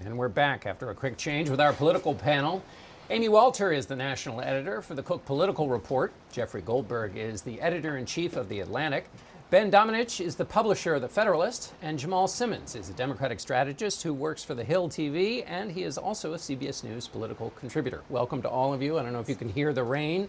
And we're back after a quick change with our political panel. Amy Walter is the national editor for the Cook Political Report. Jeffrey Goldberg is the editor-in-chief of The Atlantic. Ben Domenech is the publisher of The Federalist. And Jamal Simmons is a Democratic strategist who works for The Hill TV, and he is also a CBS News political contributor. Welcome to all of you. I don't know if you can hear the rain,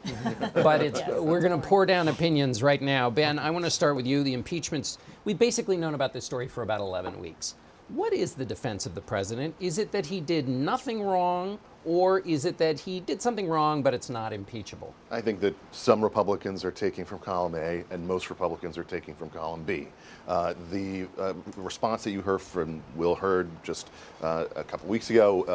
but we're going to pour down opinions right now. Ben, I want to start with you. The impeachments, we've basically known about this story for about 11 weeks. What is the defense of the president? Is it that he did nothing wrong, or is it that he did something wrong, but it's not impeachable? I think that some Republicans are taking from column A and most Republicans are taking from column B. The response that you heard from Will Hurd just a couple weeks ago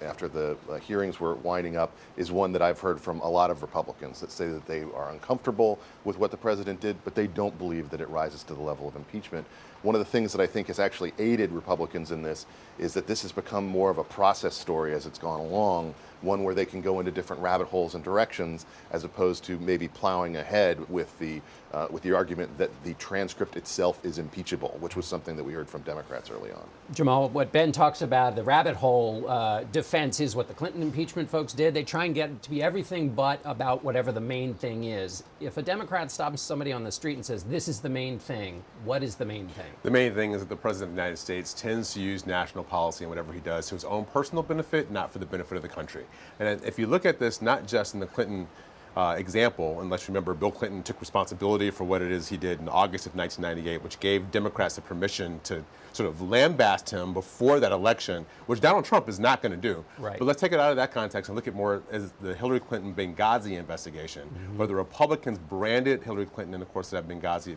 after the hearings were winding up is one that I've heard from a lot of Republicans that say that they are uncomfortable with what the president did, but they don't believe that it rises to the level of impeachment. One of the things that I think has actually aided Republicans in this is that this has become more of a process story as it's gone along, one where they can go into different rabbit holes and directions as opposed to maybe plowing ahead with the argument that the transcript itself is impeachable, which was something that we heard from Democrats early on. Jamal, what Ben talks about, the rabbit hole defense, is what the Clinton impeachment folks did. They try and get it to be everything but about whatever the main thing is. If a Democrat stops somebody on the street and says, this is the main thing, what is the main thing? The main thing is that the President of the United States tends to use national policy and whatever he does to his own personal benefit, not for the benefit of the country. And if you look at this, not just in the Clinton example, unless you remember, Bill Clinton took responsibility for what it is he did in August of 1998, which gave Democrats the permission to sort of lambast him before that election, which Donald Trump is not going to do. Right. But let's take it out of that context and look at more as the Hillary Clinton Benghazi investigation, where the Republicans branded Hillary Clinton in the course of that Benghazi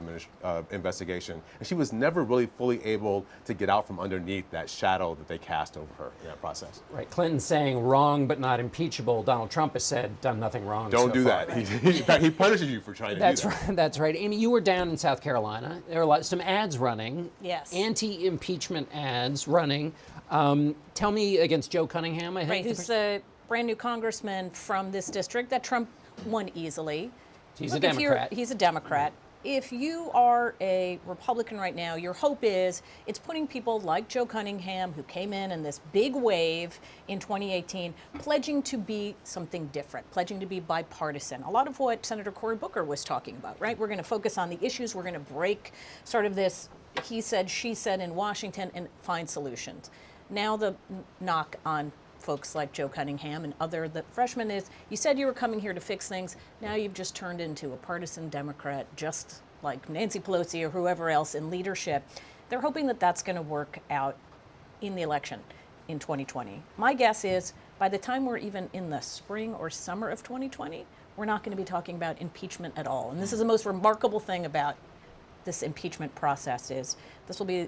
investigation. And she was never really fully able to get out from underneath that shadow that they cast over her in that process. Right. Clinton saying wrong but not impeachable. Donald Trump has said done nothing wrong. Don't do far. that. In fact, he punishes you for trying to do that. Right. That's right. Amy, you were down in South Carolina. There were some ads running. Yes. Anti-impeachment ads running. Tell me, against Joe Cunningham, I think. Right, who's a brand new congressman from this district that Trump won easily. He's a Democrat. He's a Democrat. If you are a Republican right now, your hope is it's putting people like Joe Cunningham, who came in this big wave in 2018, pledging to be something different, pledging to be bipartisan. A lot of what Senator Cory Booker was talking about, right? We're going to focus on the issues. We're going to break sort of this he said, she said in Washington and find solutions. Now the knock on folks like Joe Cunningham and the freshmen is, you said you were coming here to fix things. Now you've just turned into a partisan Democrat, just like Nancy Pelosi or whoever else in leadership. They're hoping that that's going to work out in the election in 2020. My guess is by the time we're even in the spring or summer of 2020, we're not going to be talking about impeachment at all. And this is the most remarkable thing about this impeachment process is this will be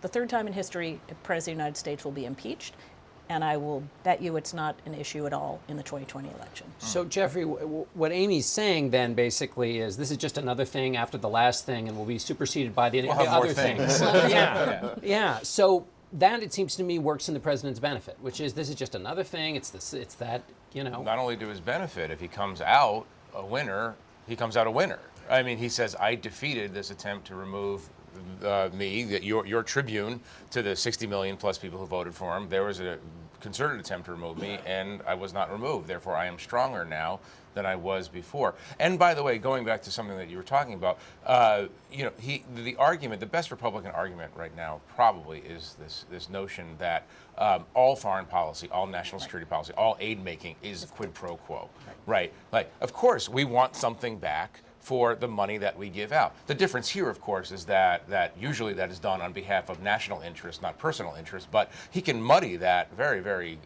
the third time in history a president of the United States will be impeached. And I will bet you it's not an issue at all in the 2020 election. So, Jeffrey, what Amy's saying then basically is this is just another thing after the last thing and will be superseded by the other things. Yeah. So that, it seems to me, works in the president's benefit, which is this is just another thing. It's that, you know. Not only to his benefit, if he comes out a winner, he comes out a winner. I mean, he says, I defeated this attempt to remove me, your tribune, to the 60 million plus people who voted for him. There was a concerted attempt to remove me, and I was not removed. Therefore, I am stronger now than I was before. And by the way, going back to something that you were talking about, the argument, the best Republican argument right now probably is this notion that all foreign policy, all national security policy, all aid making is quid pro quo, right? Like, of course, we want something back for the money that we give out. The difference here, of course, is that usually that is done on behalf of national interest, not personal interest. But he can muddy that very, very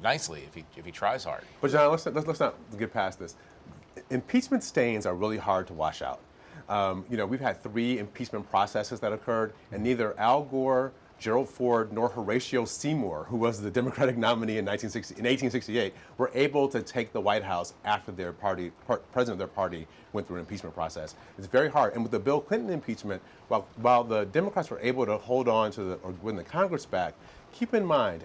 nicely if he tries hard. But John, let's not get past this. Impeachment stains are really hard to wash out. We've had 3 impeachment processes that occurred, and neither Al Gore, Gerald Ford, nor Horatio Seymour, who was the Democratic nominee in 1868, were able to take the White House after their president of their party went through an impeachment process. It's very hard. And with the Bill Clinton impeachment, while the Democrats were able to hold on to or win the Congress back, keep in mind,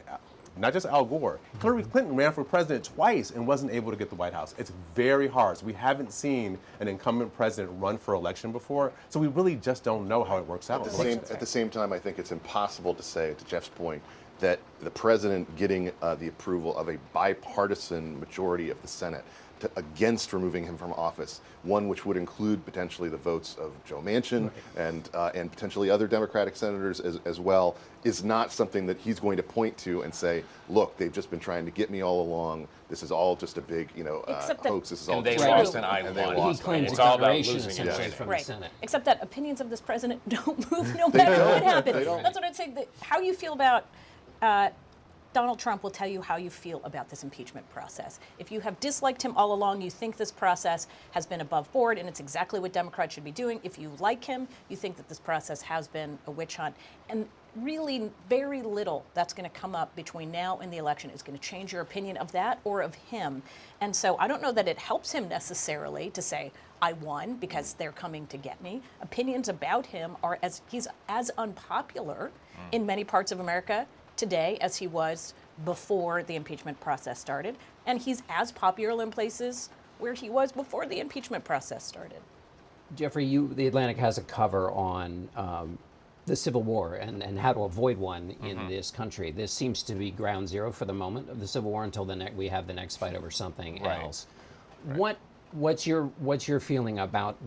not just Al Gore, Hillary Clinton ran for president twice and wasn't able to get the White House. It's very hard. So we haven't seen an incumbent president run for election before, so we really just don't know how it works out. At the same time, I think it's impossible to say, to Jeff's point, that the president getting the approval of a bipartisan majority of the Senate against removing him from office, one which would include potentially the votes of Joe Manchin and potentially other Democratic senators as well, is not something that he's going to point to and say, look, they've just been trying to get me all along. This is all just a big, hoax. This is all And they just lost and and they I won. lost. He claims It's all about exoneration losing essentially it. from Right. the Senate. Except that opinions of this president don't move no matter what happens. They don't. That's what I'd say. How you feel about Donald Trump will tell you how you feel about this impeachment process. If you have disliked him all along, you think this process has been above board and it's exactly what Democrats should be doing. If you like him, you think that this process has been a witch hunt. And really, very little that's going to come up between now and the election is going to change your opinion of that or of him. And so I don't know that it helps him necessarily to say, I won because they're coming to get me. Opinions about him are he's as unpopular in many parts of America today as he was before the impeachment process started, and he's as popular in places where he was before the impeachment process started. Jeffrey, the Atlantic has a cover on the Civil War and how to avoid one in this country. This seems to be ground zero for the moment of the Civil War until we have the next fight over something Right. else. What's your feeling about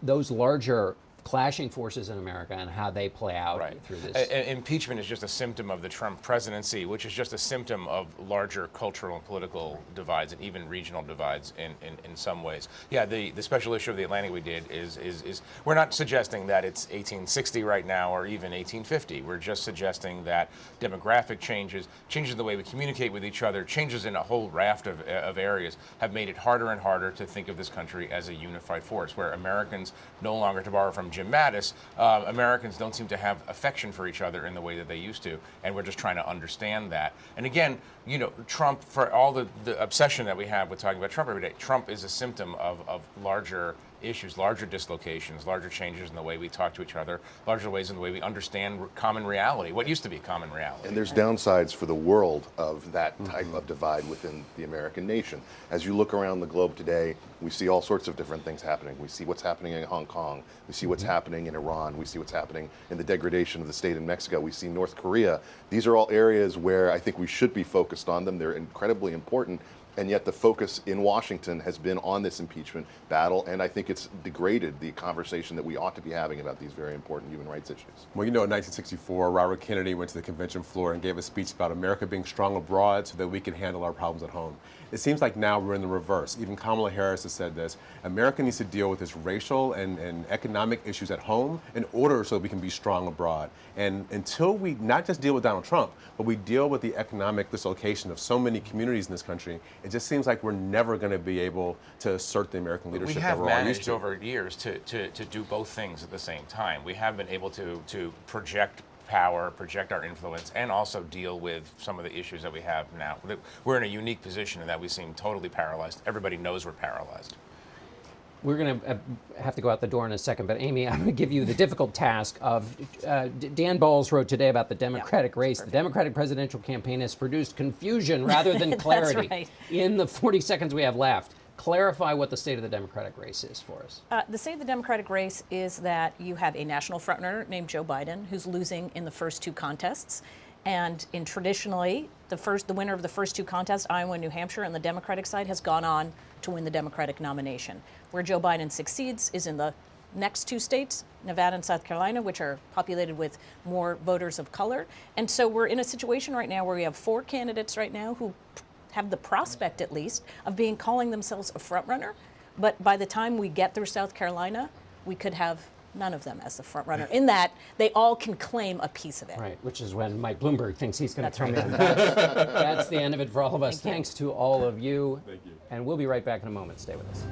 those larger clashing forces in America and how they play out through this? Impeachment is just a symptom of the Trump presidency, which is just a symptom of larger cultural and political divides and even regional divides in some ways. Yeah, the special issue of the Atlantic we did is we're not suggesting that it's 1860 right now or even 1850. We're just suggesting that demographic changes in the way we communicate with each other, changes in a whole raft of areas have made it harder and harder to think of this country as a unified force, where Americans no longer, to borrow from Jim Mattis, Americans don't seem to have affection for each other in the way that they used to, and we're just trying to understand that. And again, Trump, for all the obsession that we have with talking about Trump every day, Trump is a symptom of larger issues, larger dislocations, larger changes in the way we talk to each other, larger ways in the way we understand common reality, what used to be common reality. And there's downsides for the world of that type of divide within the American nation. As you look around the globe today, we see all sorts of different things happening. We see what's happening in Hong Kong. We see what's happening in Iran. We see what's happening in the degradation of the state in Mexico. We see North Korea. These are all areas where I think we should be focused on them. They're incredibly important. And yet the focus in Washington has been on this impeachment battle, and I think it's degraded the conversation that we ought to be having about these very important human rights issues. Well, in 1964, Robert Kennedy went to the convention floor and gave a speech about America being strong abroad so that we can handle our problems at home. It seems like now we're in the reverse. Even Kamala Harris has said this. America needs to deal with its racial and economic issues at home in order so we can be strong abroad. And until we not just deal with Donald Trump, but we deal with the economic dislocation of so many communities in this country, it just seems like we're never going to be able to assert the American leadership We that have we're all used managed to. over years to do both things at the same time. We have been able to project power, project our influence, and also deal with some of the issues that we have now. We're in a unique position in that we seem totally paralyzed. Everybody knows we're paralyzed. We're going to have to go out the door in a second, but Amy, I'm going to give you the difficult task of, Dan Bowles wrote today about the Democratic race. The Democratic presidential campaign has produced confusion rather than clarity. right. In the 40 seconds we have left, clarify what the state of the Democratic race is for us. The state of the Democratic race is that you have a national frontrunner named Joe Biden who's losing in the first two contests. And traditionally, the winner of the first two contests, Iowa and New Hampshire, on the Democratic side, has gone on to win the Democratic nomination. Where Joe Biden succeeds is in the next two states, Nevada and South Carolina, which are populated with more voters of color. And so we're in a situation right now where we have four candidates right now who have the prospect, at least, of calling themselves a frontrunner. But by the time we get through South Carolina, we could have none of them as the frontrunner, in that they all can claim a piece of it. Right, which is when Mike Bloomberg thinks he's going to That's come right. in. That's the end of it for all of us. Thank you. Thanks to all of you. Thank you. And we'll be right back in a moment. Stay with us.